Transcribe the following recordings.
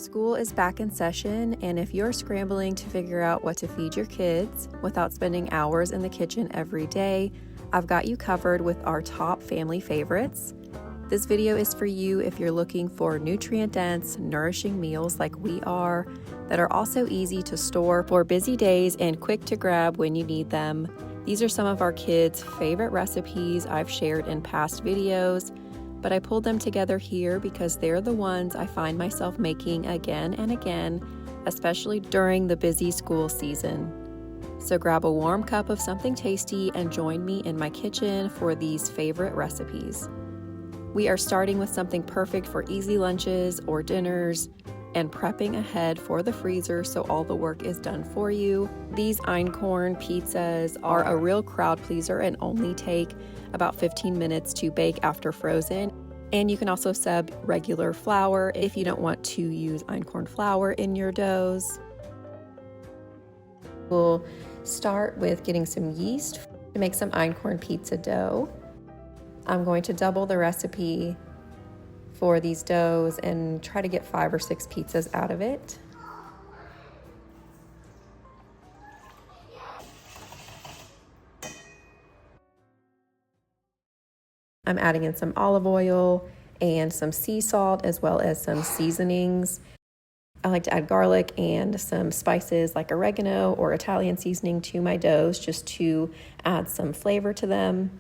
School is back in session, and if you're scrambling to figure out what to feed your kids without spending hours in the kitchen every day, I've got you covered with our top family favorites. This video is for you if you're looking for nutrient-dense, nourishing meals like we are, that are also easy to store for busy days and quick to grab when you need them. These are some of our kids' favorite recipes I've shared in past videos, but I pulled them together here because they're the ones I find myself making again and again, especially during the busy school season. So grab a warm cup of something tasty and join me in my kitchen for these favorite recipes. We are starting with something perfect for easy lunches or dinners and prepping ahead for the freezer so all the work is done for you. These Einkorn pizzas are a real crowd pleaser and only take about 15 minutes to bake after frozen. And you can also sub regular flour if you don't want to use Einkorn flour in your doughs. We'll start with getting some yeast to make some Einkorn pizza dough. I'm going to double the recipe for these doughs and try to get 5 or 6 pizzas out of it. I'm adding in some olive oil and some sea salt as well as some seasonings. I like to add garlic and some spices like oregano or Italian seasoning to my doughs just to add some flavor to them.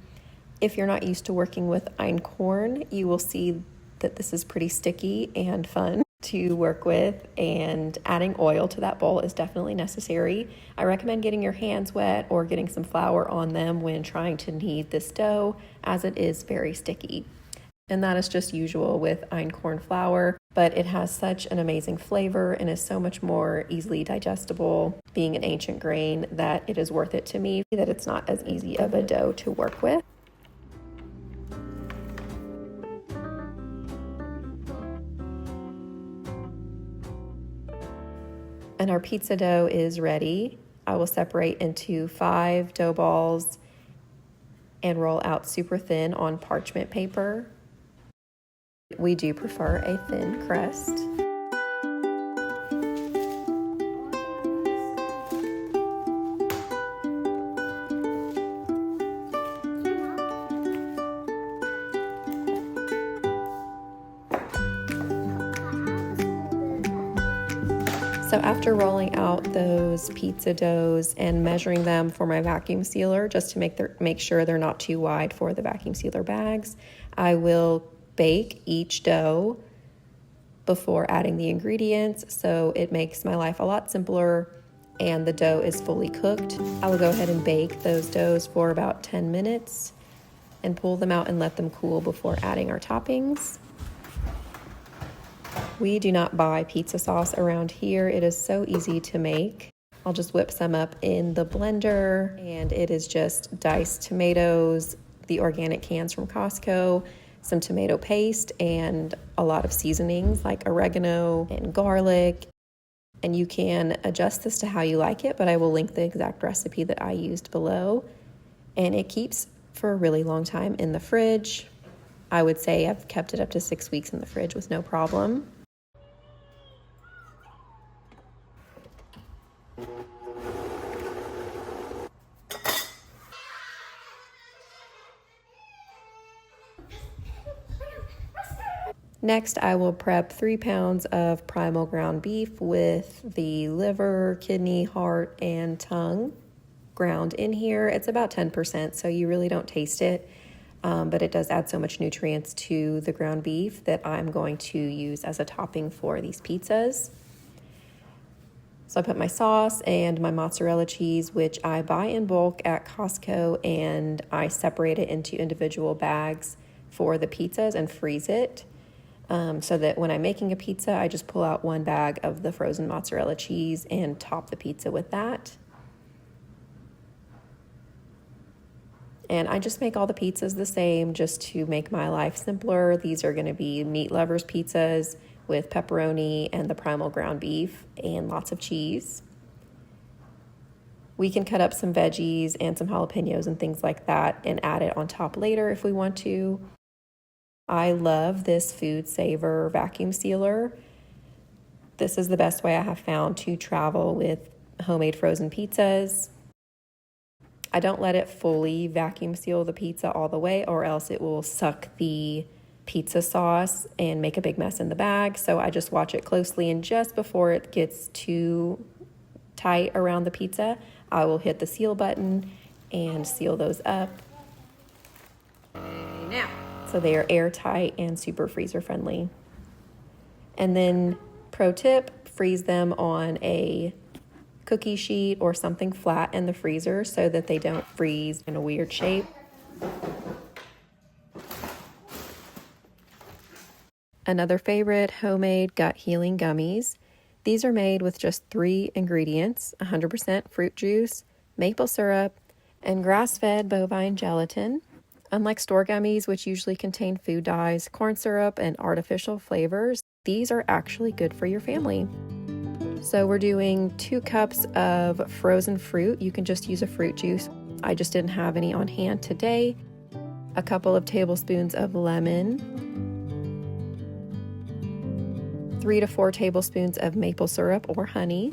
If you're not used to working with einkorn, you will see that this is pretty sticky and fun to work with, and adding oil to that bowl is definitely necessary. I recommend getting your hands wet or getting some flour on them when trying to knead this dough, as it is very sticky. And that is just usual with einkorn flour, but it has such an amazing flavor and is so much more easily digestible, being an ancient grain, that it is worth it to me that it's not as easy of a dough to work with. And our pizza dough is ready. I will separate into 5 dough balls and roll out super thin on parchment paper. We do prefer a thin crust. So after rolling out those pizza doughs and measuring them for my vacuum sealer, just to make sure they're not too wide for the vacuum sealer bags, I will bake each dough before adding the ingredients, so it makes my life a lot simpler and the dough is fully cooked. I will go ahead and bake those doughs for about 10 minutes and pull them out and let them cool before adding our toppings. We do not buy pizza sauce around here. It is so easy to make. I'll just whip some up in the blender, and it is just diced tomatoes, the organic cans from Costco, some tomato paste, and a lot of seasonings like oregano and garlic. And you can adjust this to how you like it, but I will link the exact recipe that I used below. And it keeps for a really long time in the fridge. I would say I've kept it up to 6 weeks in the fridge with no problem. Next, I will prep 3 pounds of primal ground beef with the liver, kidney, heart, and tongue ground in here. It's about 10%, so you really don't taste it, but it does add so much nutrients to the ground beef that I'm going to use as a topping for these pizzas. So I put my sauce and my mozzarella cheese, which I buy in bulk at Costco, and I separate it into individual bags for the pizzas and freeze it. So that when I'm making a pizza, I just pull out 1 bag of the frozen mozzarella cheese and top the pizza with that. And I just make all the pizzas the same just to make my life simpler. These are going to be meat lovers pizzas with pepperoni and the primal ground beef and lots of cheese. We can cut up some veggies and some jalapenos and things like that and add it on top later if we want to. I love this Food Saver vacuum sealer. This is the best way I have found to travel with homemade frozen pizzas. I don't let it fully vacuum seal the pizza all the way, or else it will suck the pizza sauce and make a big mess in the bag. So I just watch it closely, and just before it gets too tight around the pizza, I will hit the seal button and seal those up. Now, so they are airtight and super freezer friendly. And then pro tip, freeze them on a cookie sheet or something flat in the freezer so that they don't freeze in a weird shape. Another favorite, homemade gut healing gummies. These are made with just 3 ingredients: 100% fruit juice, maple syrup, and grass-fed bovine gelatin. Unlike store gummies, which usually contain food dyes, corn syrup, and artificial flavors, these are actually good for your family. So we're doing 2 cups of frozen fruit. You can just use a fruit juice. I just didn't have any on hand today. A couple of tablespoons of lemon. 3 to 4 tablespoons of maple syrup or honey.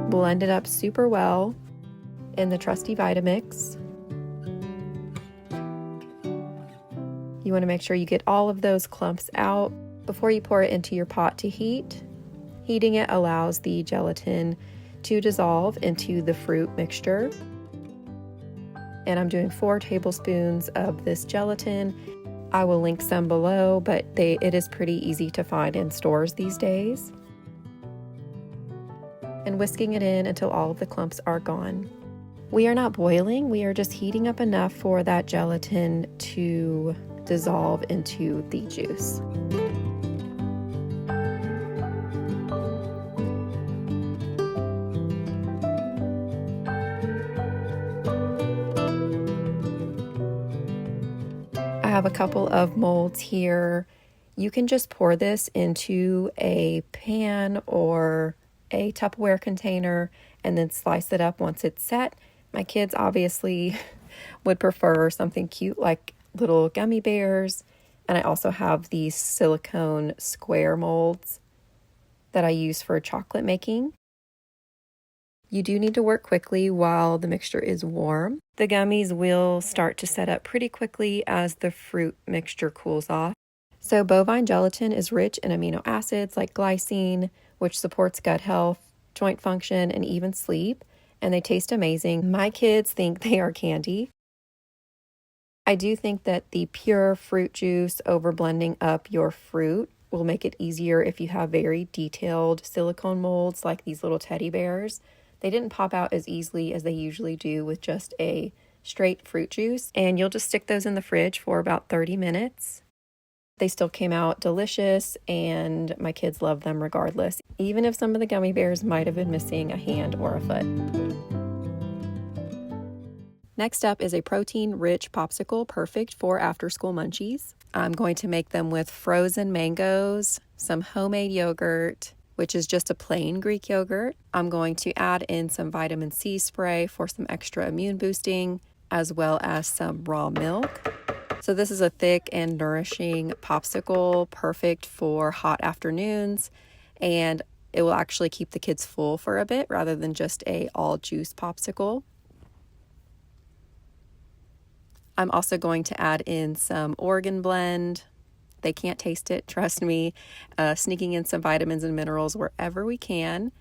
Blend it up super well in the trusty Vitamix. You want to make sure you get all of those clumps out before you pour it into your pot to heat. Heating it allows the gelatin to dissolve into the fruit mixture. And I'm doing 4 tablespoons of this gelatin. I will link some below, but it is pretty easy to find in stores these days. And whisking it in until all of the clumps are gone. We are not boiling, we are just heating up enough for that gelatin to dissolve into the juice. I have a couple of molds here. You can just pour this into a pan or a Tupperware container and then slice it up once it's set. My kids obviously would prefer something cute like little gummy bears, and I also have these silicone square molds that I use for chocolate making. You do need to work quickly while the mixture is warm. The gummies will start to set up pretty quickly as the fruit mixture cools off. So bovine gelatin is rich in amino acids like glycine, which supports gut health, joint function, and even sleep, and they taste amazing. My kids think they are candy. I do think that the pure fruit juice over blending up your fruit will make it easier if you have very detailed silicone molds like these little teddy bears. They didn't pop out as easily as they usually do with just a straight fruit juice, and you'll just stick those in the fridge for about 30 minutes. They still came out delicious, and my kids love them regardless, even if some of the gummy bears might have been missing a hand or a foot. Next up is a protein-rich popsicle, perfect for after-school munchies. I'm going to make them with frozen mangoes, some homemade yogurt, which is just a plain Greek yogurt. I'm going to add in some vitamin C spray for some extra immune boosting, as well as some raw milk. So this is a thick and nourishing popsicle, perfect for hot afternoons, and it will actually keep the kids full for a bit rather than just a all juice popsicle. I'm also going to add in some Oregon blend. They can't taste it, trust me. Sneaking in some vitamins and minerals wherever we can.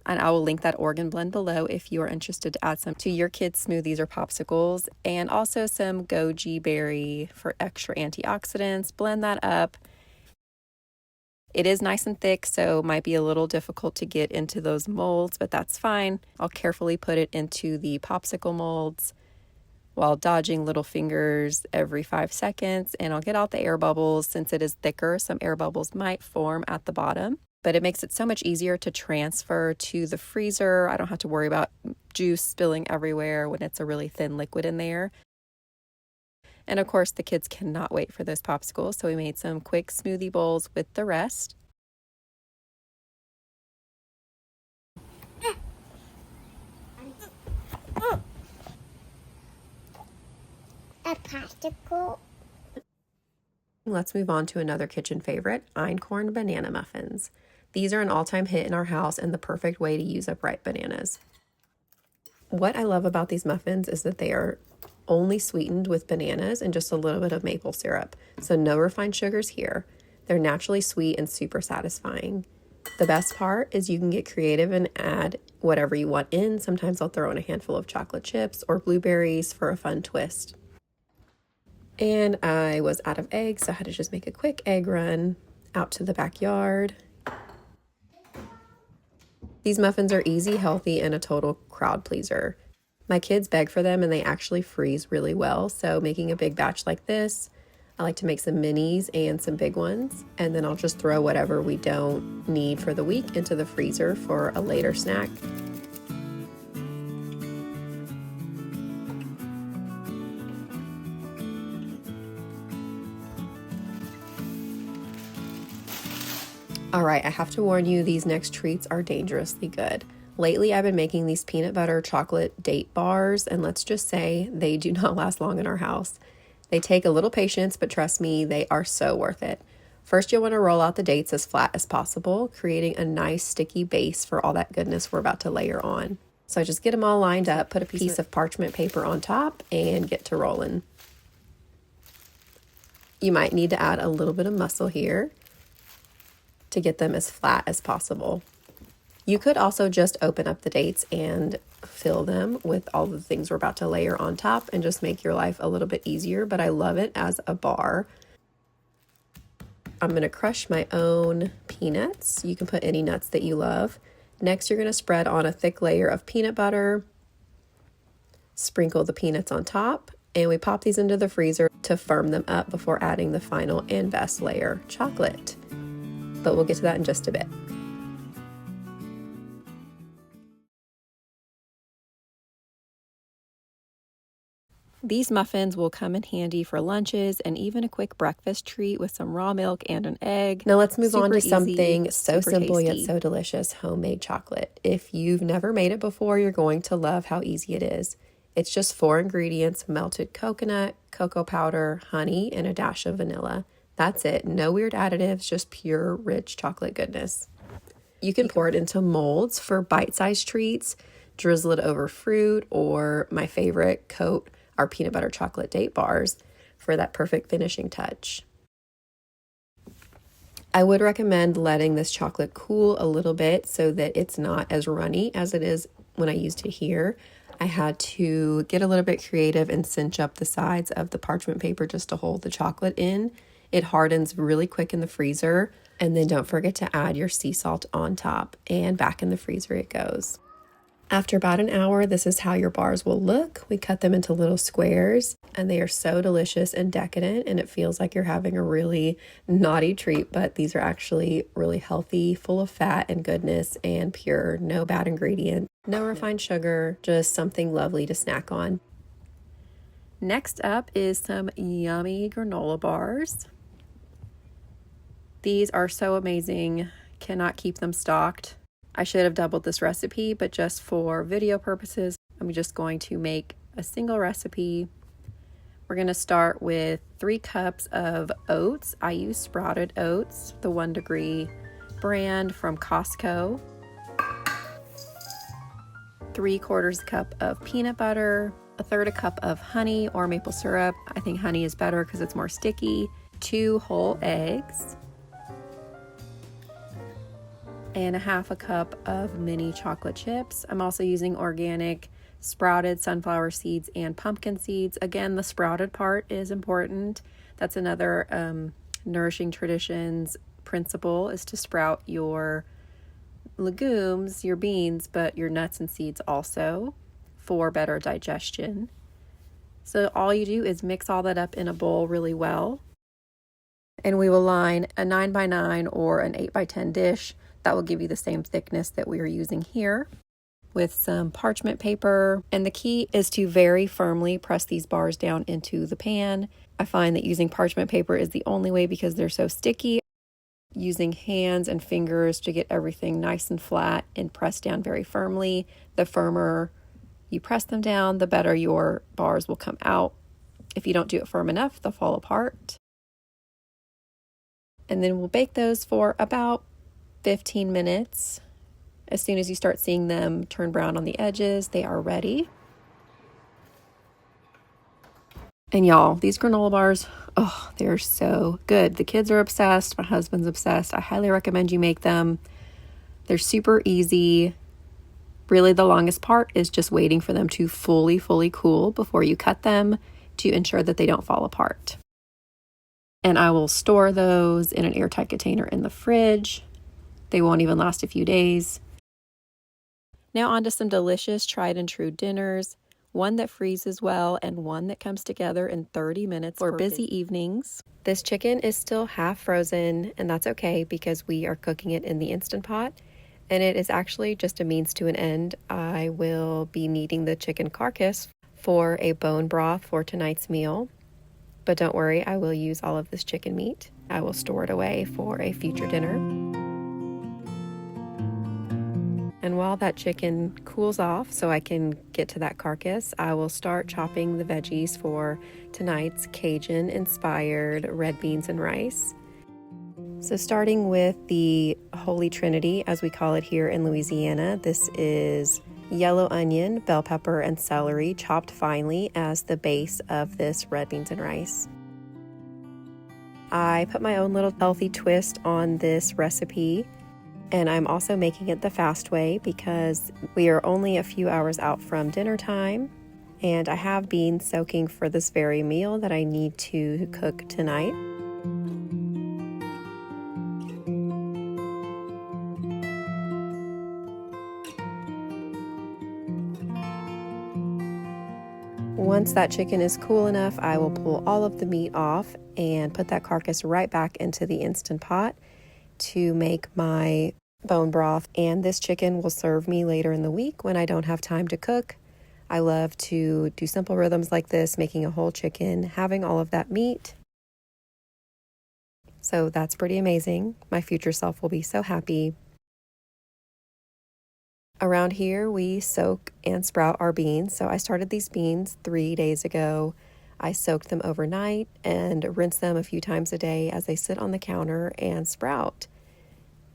And I will link that Oregon blend below if you are interested to add some to your kids' smoothies or popsicles. And also some goji berry for extra antioxidants. Blend that up. It is nice and thick, so it might be a little difficult to get into those molds, but that's fine. I'll carefully put it into the popsicle molds while dodging little fingers every 5 seconds, and I'll get out the air bubbles. Since it is thicker, some air bubbles might form at the bottom, but it makes it so much easier to transfer to the freezer. I don't have to worry about juice spilling everywhere when it's a really thin liquid in there. And of course, the kids cannot wait for those popsicles, so we made some quick smoothie bowls with the rest. A popsicle. Let's move on to another kitchen favorite, Einkorn banana muffins. These are an all-time hit in our house and the perfect way to use up ripe bananas. What I love about these muffins is that they are only sweetened with bananas and just a little bit of maple syrup, so no refined sugars here. They're naturally sweet and super satisfying. The best part is you can get creative and add whatever you want in. Sometimes I'll throw in a handful of chocolate chips or blueberries for a fun twist. And I was out of eggs, so I had to just make a quick egg run out to the backyard. These muffins are easy, healthy, and a total crowd pleaser. My kids beg for them and they actually freeze really well, so making a big batch like this, I like to make some minis and some big ones, and then I'll just throw whatever we don't need for the week into the freezer for a later snack. All right, I have to warn you, these next treats are dangerously good. Lately, I've been making these peanut butter chocolate date bars, and let's just say they do not last long in our house. They take a little patience, but trust me, they are so worth it. First, you'll want to roll out the dates as flat as possible, creating a nice sticky base for all that goodness we're about to layer on. So just get them all lined up, put a piece of parchment paper on top, and get to rolling. You might need to add a little bit of muscle here to get them as flat as possible. You could also just open up the dates and fill them with all the things we're about to layer on top and just make your life a little bit easier, but I love it as a bar. I'm going to crush my own peanuts. You can put any nuts that you love. Next, you're going to spread on a thick layer of peanut butter, sprinkle the peanuts on top, and we pop these into the freezer to firm them up before adding the final and best layer, chocolate. But we'll get to that in just a bit. These muffins will come in handy for lunches and even a quick breakfast treat with some raw milk and an egg. Now let's move on to something so simple yet so delicious, homemade chocolate. If you've never made it before, you're going to love how easy it is. It's just 4 ingredients: melted coconut, cocoa powder, honey, and a dash of vanilla. That's it. No weird additives, just pure, rich chocolate goodness. You can pour it into molds for bite-sized treats, drizzle it over fruit, or my favorite, coat our peanut butter chocolate date bars for that perfect finishing touch. I would recommend letting this chocolate cool a little bit so that it's not as runny as it is when I used it here. I had to get a little bit creative and cinch up the sides of the parchment paper just to hold the chocolate in. It hardens really quick in the freezer, and then don't forget to add your sea salt on top, and back in the freezer it goes. After about an hour, this is how your bars will look. We cut them into little squares, and they are so delicious and decadent, and it feels like you're having a really naughty treat, but these are actually really healthy, full of fat and goodness, and pure, no bad ingredients, no refined sugar, just something lovely to snack on. Next up is some yummy granola bars. These are so amazing, cannot keep them stocked. I should have doubled this recipe, but just for video purposes, I'm just going to make a single recipe. We're going to start with 3 cups of oats. I use sprouted oats, the 1 Degree brand from Costco. 3/4 cup of peanut butter, 1/3 cup of honey or maple syrup. I think honey is better because it's more sticky. 2 whole eggs, and 1/2 cup of mini chocolate chips. I'm also using organic sprouted sunflower seeds and pumpkin seeds. Again, the sprouted part is important. That's another Nourishing Traditions principle, is to sprout your legumes, your beans, but your nuts and seeds also, for better digestion. So all you do is mix all that up in a bowl really well. And we will line a 9x9 or an 8x10 dish. That will give you the same thickness that we are using here, with some parchment paper. And the key is to very firmly press these bars down into the pan. I find that using parchment paper is the only way because they're so sticky. using hands and fingers to get everything nice and flat and pressed down very firmly. The firmer you press them down, the better your bars will come out. If you don't do it firm enough, they'll fall apart. And then we'll bake those for about 15 minutes. As soon as you start seeing them turn brown on the edges, they are ready. And y'all, these granola bars, oh, they're so good. The kids are obsessed. My husband's obsessed. I highly recommend you make them. They're super easy. Really, the longest part is just waiting for them to fully cool before you cut them to ensure that they don't fall apart. And I will store those in an airtight container in the fridge. They won't even last a few days. Now on to some delicious tried and true dinners. One that freezes well and one that comes together in 30 minutes for busy evenings. This chicken is still half frozen, and that's okay because we are cooking it in the Instant Pot. And it is actually just a means to an end. I will be kneading the chicken carcass for a bone broth for tonight's meal. But don't worry, I will use all of this chicken meat. I will store it away for a future dinner. And while that chicken cools off so I can get to that carcass, I will start chopping the veggies for tonight's Cajun-inspired red beans and rice. So starting with the Holy Trinity, as we call it here in Louisiana, this is yellow onion, bell pepper, and celery chopped finely as the base of this red beans and rice. I put my own little healthy twist on this recipe, and I'm also making it the fast way because we are only a few hours out from dinner time, and I have beans soaking for this very meal that I need to cook tonight. Once that chicken is cool enough, I will pull all of the meat off and put that carcass right back into the Instant Pot to make my bone broth. And this chicken will serve me later in the week when I don't have time to cook. I love to do simple rhythms like this, making a whole chicken, having all of that meat. So that's pretty amazing. My future self will be so happy. Around here, we soak and sprout our beans. So I started these beans 3 days ago. I soaked them overnight and rinse them a few times a day as they sit on the counter and sprout.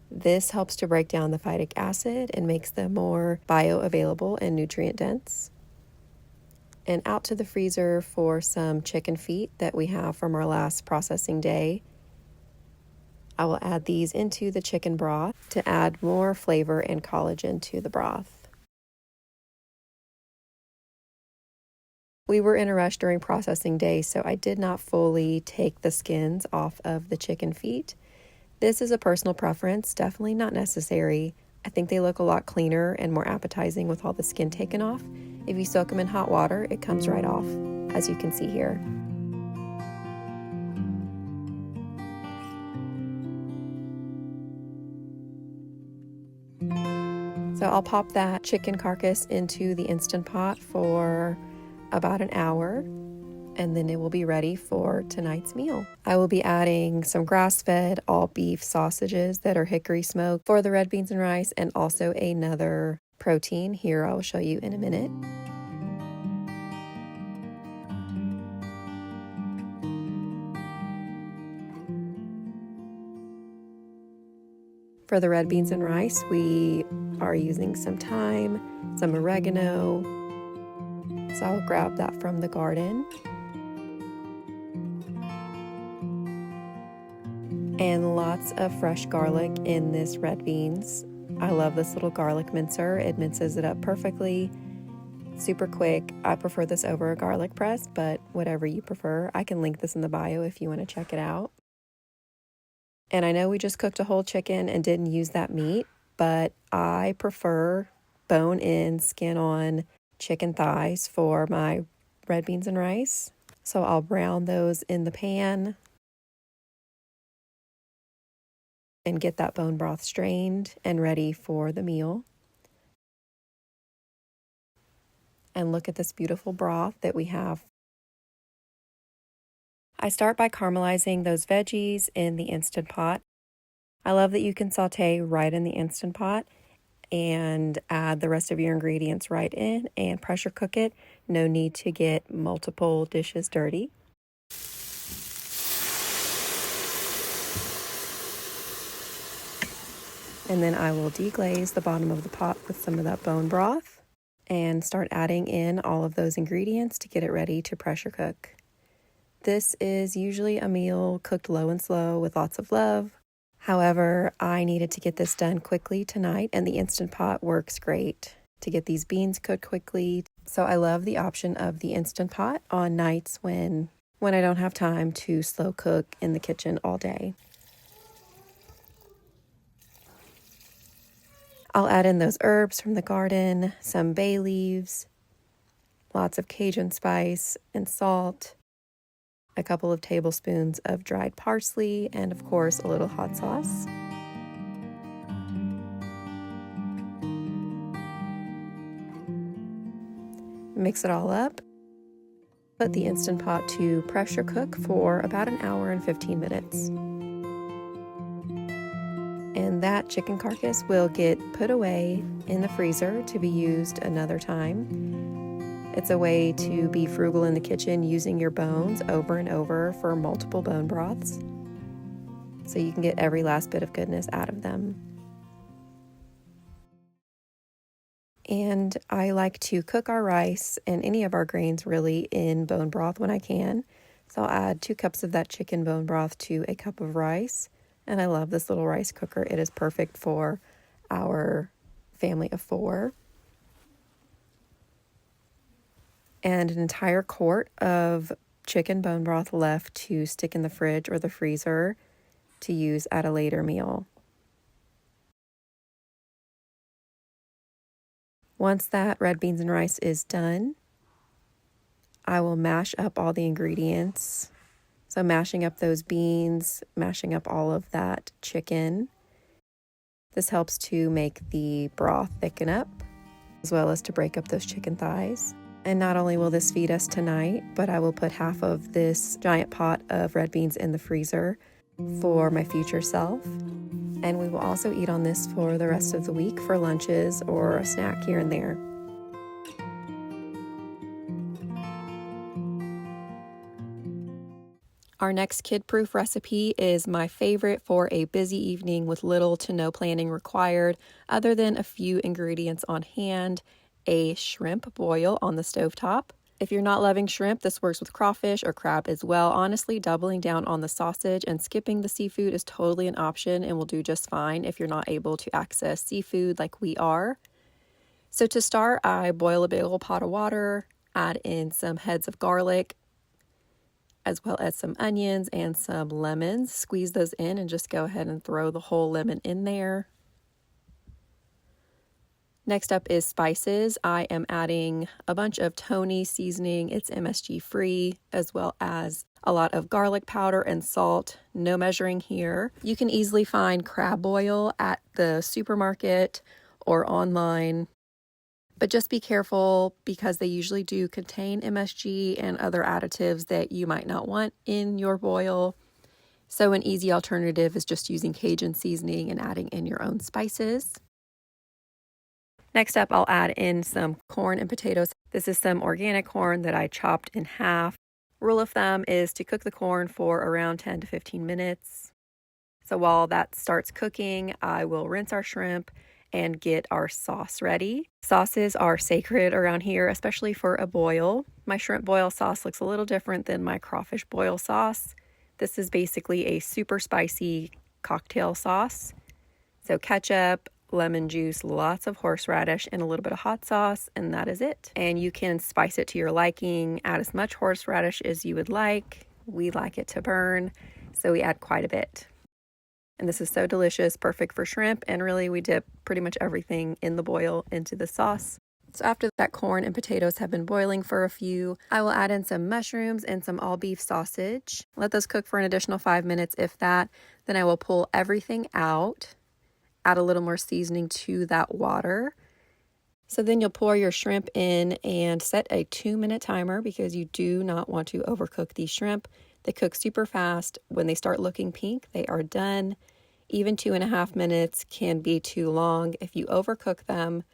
This helps to break down the phytic acid and makes them more bioavailable and nutrient dense. And out to the freezer for some chicken feet that we have from our last processing day. I will add these into the chicken broth to add more flavor and collagen to the broth. We were in a rush during processing day, so I did not fully take the skins off of the chicken feet. This is a personal preference, definitely not necessary. I think they look a lot cleaner and more appetizing with all the skin taken off. If you soak them in hot water, it comes right off, as you can see here. So I'll pop that chicken carcass into the Instant Pot for about an hour, and then it will be ready for tonight's meal. I will be adding some grass-fed all beef sausages that are hickory smoked for the red beans and rice, and also another protein. Here I will show you in a minute. For the red beans and rice, we are using some thyme, some oregano. So I'll grab that from the garden. And lots of fresh garlic in this red beans. I love this little garlic mincer. It minces it up perfectly, super quick. I prefer this over a garlic press, but whatever you prefer. I can link this in the bio if you want to check it out. And I know we just cooked a whole chicken and didn't use that meat, but I prefer bone-in, skin-on chicken thighs for my red beans and rice. So I'll brown those in the pan and get that bone broth strained and ready for the meal. And look at this beautiful broth that we have. I start by caramelizing those veggies in the Instant Pot. I love that you can saute right in the Instant Pot and add the rest of your ingredients right in and pressure cook it. No need to get multiple dishes dirty. And then I will deglaze the bottom of the pot with some of that bone broth and start adding in all of those ingredients to get it ready to pressure cook. This is usually a meal cooked low and slow with lots of love. However, I needed to get this done quickly tonight, and the Instant Pot works great to get these beans cooked quickly. So I love the option of the Instant Pot on nights when I don't have time to slow cook in the kitchen all day. I'll add in those herbs from the garden, some bay leaves, lots of Cajun spice and salt, a couple of tablespoons of dried parsley, and of course a little hot sauce. Mix it all up. Put the Instant Pot to pressure cook for about an hour and 15 minutes. And that chicken carcass will get put away in the freezer to be used another time. It's a way to be frugal in the kitchen, using your bones over and over for multiple bone broths, so you can get every last bit of goodness out of them. And I like to cook our rice and any of our grains really in bone broth when I can. So I'll add 2 cups of that chicken bone broth to a cup of rice. And I love this little rice cooker. It is perfect for our family of 4. And an entire quart of chicken bone broth left to stick in the fridge or the freezer to use at a later meal. Once that red beans and rice is done, I will mash up all the ingredients. So mashing up those beans, mashing up all of that chicken. This helps to make the broth thicken up, as well as to break up those chicken thighs. And not only will this feed us tonight, but I will put half of this giant pot of red beans in the freezer for my future self. And we will also eat on this for the rest of the week for lunches or a snack here and there. Our next kid-proof recipe is my favorite for a busy evening with little to no planning required, other than a few ingredients on hand: a shrimp boil on the stovetop. If you're not loving shrimp, this works with crawfish or crab as well. Honestly, doubling down on the sausage and skipping the seafood is totally an option and will do just fine if you're not able to access seafood like we are. So to start, I boil a big old pot of water, add in some heads of garlic, as well as some onions and some lemons. Squeeze those in and just go ahead and throw the whole lemon in there. Next up is spices. I am adding a bunch of Tony seasoning. It's MSG free, as well as a lot of garlic powder and salt. No measuring here. You can easily find crab oil at the supermarket or online, but just be careful because they usually do contain MSG and other additives that you might not want in your boil. So an easy alternative is just using Cajun seasoning and adding in your own spices. Next up, I'll add in some corn and potatoes. This is some organic corn that I chopped in half. Rule of thumb is to cook the corn for around 10 to 15 minutes. So while that starts cooking, I will rinse our shrimp and get our sauce ready. Sauces are sacred around here, especially for a boil. My shrimp boil sauce looks a little different than my crawfish boil sauce. This is basically a super spicy cocktail sauce. So ketchup, lemon juice, lots of horseradish, and a little bit of hot sauce, and that is it. And you can spice it to your liking, add as much horseradish as you would like. We like it to burn, so we add quite a bit. And this is so delicious, perfect for shrimp, and really we dip pretty much everything in the boil into the sauce. So after that corn and potatoes have been boiling for a few, I will add in some mushrooms and some all beef sausage. Let those cook for an additional 5 minutes, if that. Then I will pull everything out, add a little more seasoning to that water. So then you'll pour your shrimp in and set a 2-minute timer because you do not want to overcook these shrimp. They cook super fast. When they start looking pink, they are done. Even 2.5 minutes can be too long. If you overcook them,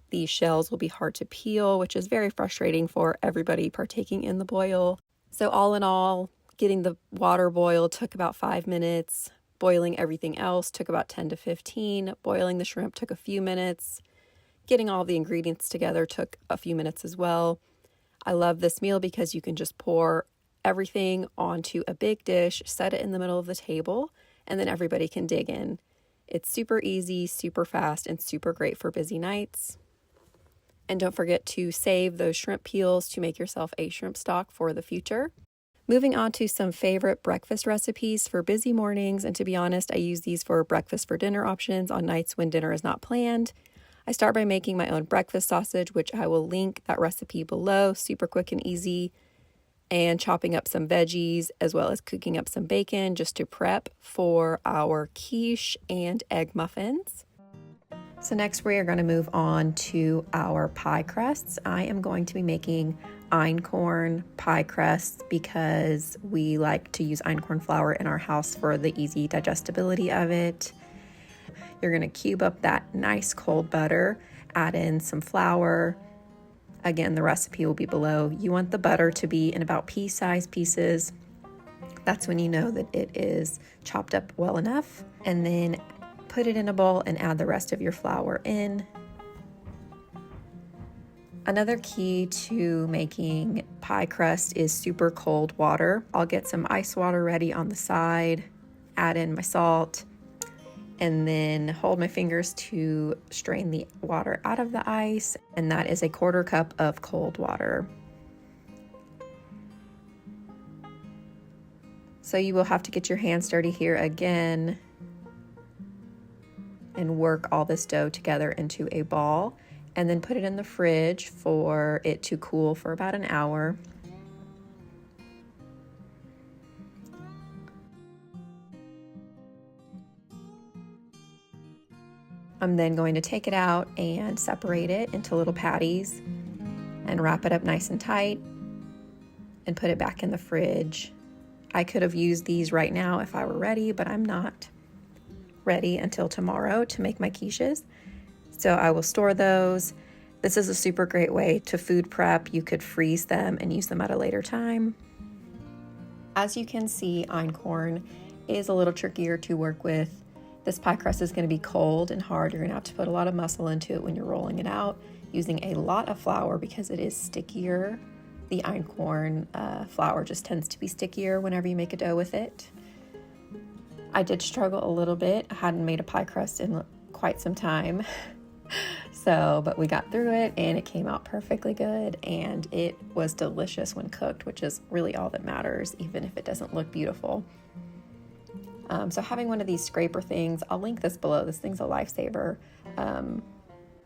the shells will be hard to peel, which is very frustrating for everybody partaking in the boil. So all in all, getting the water boiled took about 5 minutes. Boiling everything else took about 10 to 15. Boiling the shrimp took a few minutes. Getting all the ingredients together took a few minutes as well. I love this meal because you can just pour everything onto a big dish, set it in the middle of the table, and then everybody can dig in. It's super easy, super fast, and super great for busy nights. And don't forget to save those shrimp peels to make yourself a shrimp stock for the future. Moving on to some favorite breakfast recipes for busy mornings, and to be honest, I use these for breakfast for dinner options on nights when dinner is not planned. I start by making my own breakfast sausage, which I will link that recipe below, super quick and easy, and chopping up some veggies as well as cooking up some bacon just to prep for our quiche and egg muffins. So next we are going to move on to our pie crusts. I am going to be making Einkorn pie crusts because we like to use einkorn flour in our house for the easy digestibility of it. You're going to cube up that nice cold butter, add in some flour. Again, the recipe will be below. You want the butter to be in about pea-sized pieces. That's when you know that it is chopped up well enough. And then put it in a bowl and add the rest of your flour in. Another key to making pie crust is super cold water. I'll get some ice water ready on the side, add in my salt, and then hold my fingers to strain the water out of the ice, and that is a 1/4 cup of cold water. So you will have to get your hands dirty here again and work all this dough together into a ball, and then put it in the fridge for it to cool for about an hour. I'm then going to take it out and separate it into little patties and wrap it up nice and tight and put it back in the fridge. I could have used these right now if I were ready, but I'm not ready until tomorrow to make my quiches. So I will store those. This is a super great way to food prep. You could freeze them and use them at a later time. As you can see, einkorn is a little trickier to work with. This pie crust is going to be cold and hard. You're going to have to put a lot of muscle into it when you're rolling it out, using a lot of flour because it is stickier. The einkorn flour just tends to be stickier whenever you make a dough with it. I did struggle a little bit. I hadn't made a pie crust in quite some time. But we got through it and it came out perfectly good, and it was delicious when cooked, which is really all that matters, even if it doesn't look beautiful. So having one of these scraper things, I'll link this below. This thing's a lifesaver.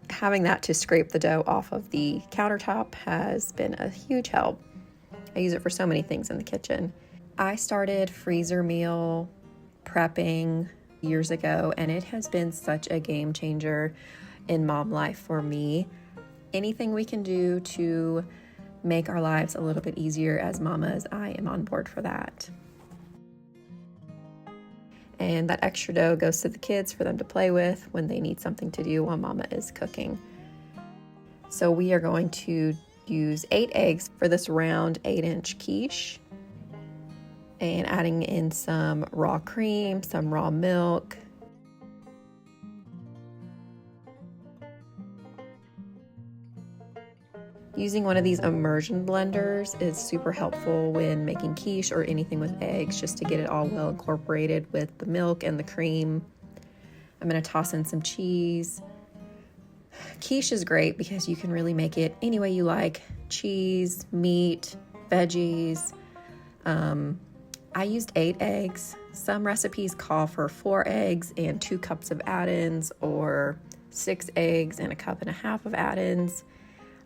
Having that to scrape the dough off of the countertop has been a huge help. I use it for so many things in the kitchen. I started freezer meal prepping years ago, and it has been such a game changer in mom life for me. Anything we can do to make our lives a little bit easier as mamas, I am on board for that. And that extra dough goes to the kids for them to play with when they need something to do while mama is cooking. So we are going to use 8 eggs for this round 8-inch quiche, and adding in some raw cream, some raw milk, using one of these immersion blenders is super helpful when making quiche or anything with eggs, just to get it all well incorporated with the milk and the cream. I'm going to toss in some cheese. Quiche is great because you can really make it any way you like. Cheese, meat, veggies. I used 8 eggs. Some recipes call for 4 eggs and 2 cups of add-ins, or 6 eggs and 1.5 cups of add-ins.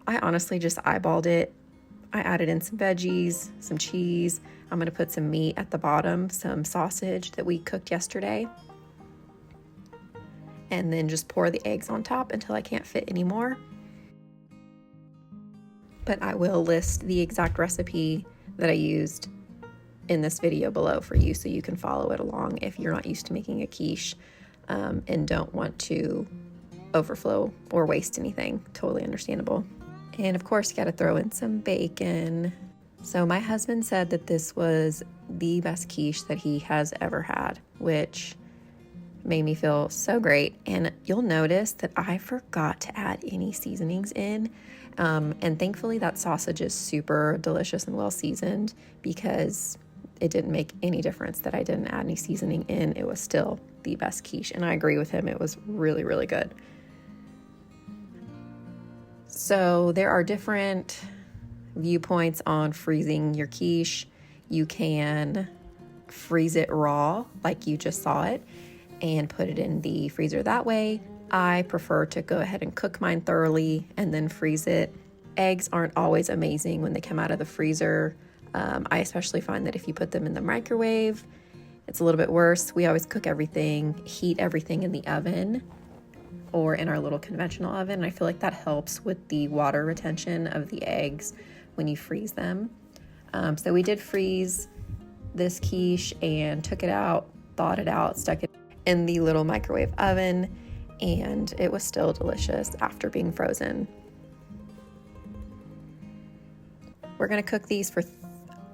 I honestly just eyeballed it. I added in some veggies, some cheese. I'm going to put some meat at the bottom, some sausage that we cooked yesterday. And then just pour the eggs on top until I can't fit anymore. But I will list the exact recipe that I used in this video below for you so you can follow it along if you're not used to making a quiche and don't want to overflow or waste anything. Totally understandable. And of course, you got to throw in some bacon. So my husband said that this was the best quiche that he has ever had, which made me feel so great. And you'll notice that I forgot to add any seasonings in. And thankfully that sausage is super delicious and well seasoned, because it didn't make any difference that I didn't add any seasoning in. It was still the best quiche. And I agree with him. It was really, really good. So there are different viewpoints on freezing your quiche. You can freeze it raw like you just saw it and put it in the freezer that way. I prefer to go ahead and cook mine thoroughly and then freeze it. Eggs aren't always amazing when they come out of the freezer. I especially find that if you put them in the microwave, it's a little bit worse. We always cook everything, heat everything in the oven or in our little conventional oven. I feel like that helps with the water retention of the eggs when you freeze them. So we did freeze this quiche and took it out, thawed it out, stuck it in the little microwave oven, and it was still delicious after being frozen. We're gonna cook these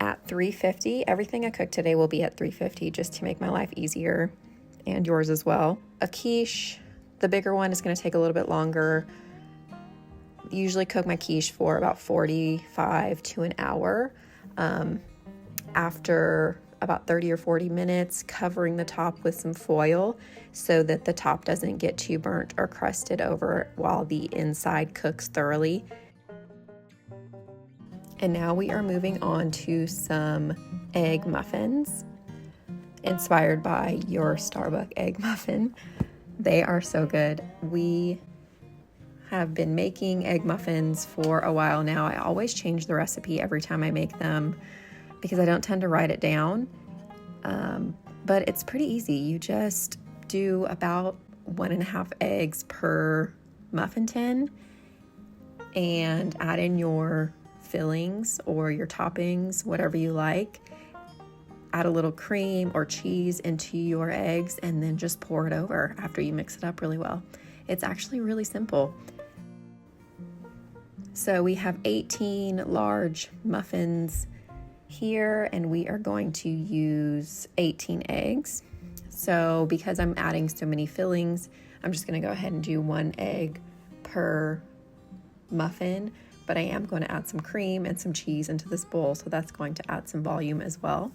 at 350. Everything I cook today will be at 350 just to make my life easier and yours as well. A quiche, the bigger one, is gonna take a little bit longer. Usually cook my quiche for about 45 to an hour. After about 30 or 40 minutes, covering the top with some foil so that the top doesn't get too burnt or crusted over while the inside cooks thoroughly. And now we are moving on to some egg muffins, inspired by your Starbucks egg muffin. They are so good. We have been making egg muffins for a while now. I always change the recipe every time I make them because I don't tend to write it down. But it's pretty easy. You just do about 1.5 eggs per muffin tin and add in your fillings or your toppings, whatever you like. Add a little cream or cheese into your eggs and then just pour it over after you mix it up really well. It's actually really simple. So we have 18 large muffins here, and we are going to use 18 eggs. So because I'm adding so many fillings, I'm just going to go ahead and do 1 egg per muffin, but I am going to add some cream and some cheese into this bowl, so that's going to add some volume as well.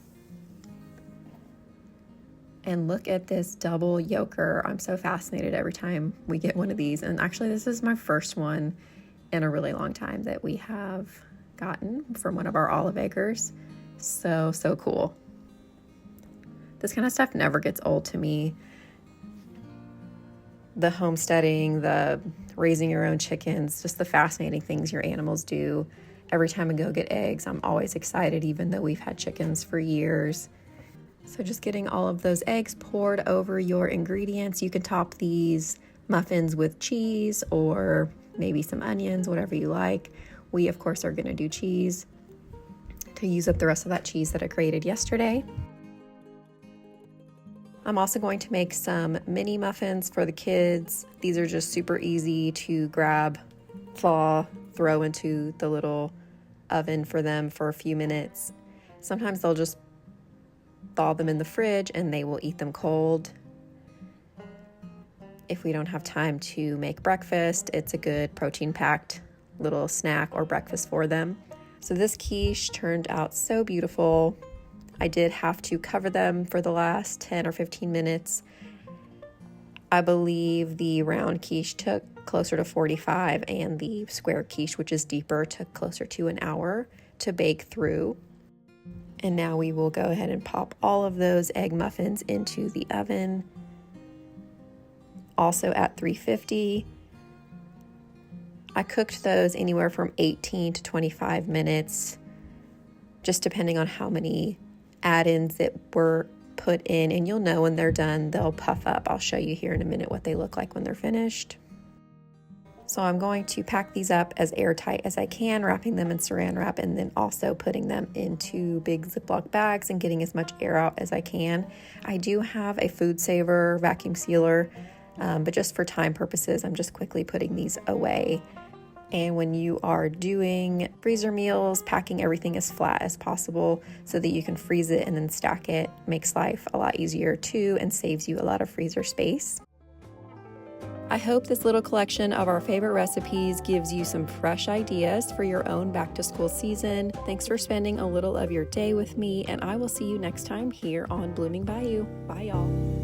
And look at this double yolker. I'm so fascinated every time we get one of these, and actually this is my first one in a really long time that we have gotten from one of our olive eggers. So cool. This kind of stuff never gets old to me. The homesteading, the raising your own chickens, just the fascinating things your animals do. Every time I go get eggs, I'm always excited, even though we've had chickens for years. So just getting all of those eggs poured over your ingredients. You can top these muffins with cheese or maybe some onions, whatever you like. We, of course, are going to do cheese to use up the rest of that cheese that I created yesterday. I'm also going to make some mini muffins for the kids. These are just super easy to grab, thaw, throw into the little oven for them for a few minutes. Sometimes they'll just thaw them in the fridge and they will eat them cold. If we don't have time to make breakfast, it's a good protein-packed little snack or breakfast for them. So this quiche turned out so beautiful. I did have to cover them for the last 10 or 15 minutes. I believe the round quiche took closer to 45 and the square quiche, which is deeper, took closer to an hour to bake through. And now we will go ahead and pop all of those egg muffins into the oven, also at 350. I cooked those anywhere from 18 to 25 minutes, just depending on how many add-ins that were put in. And you'll know when they're done, they'll puff up. I'll show you here in a minute what they look like when they're finished. So I'm going to pack these up as airtight as I can, wrapping them in saran wrap and then also putting them into big Ziploc bags and getting as much air out as I can. I do have a food saver vacuum sealer, but just for time purposes, I'm just quickly putting these away. And when you are doing freezer meals, packing everything as flat as possible so that you can freeze it and then stack it makes life a lot easier too and saves you a lot of freezer space. I hope this little collection of our favorite recipes gives you some fresh ideas for your own back to school season. Thanks for spending a little of your day with me, and I will see you next time here on Blooming Bayou. Bye, y'all.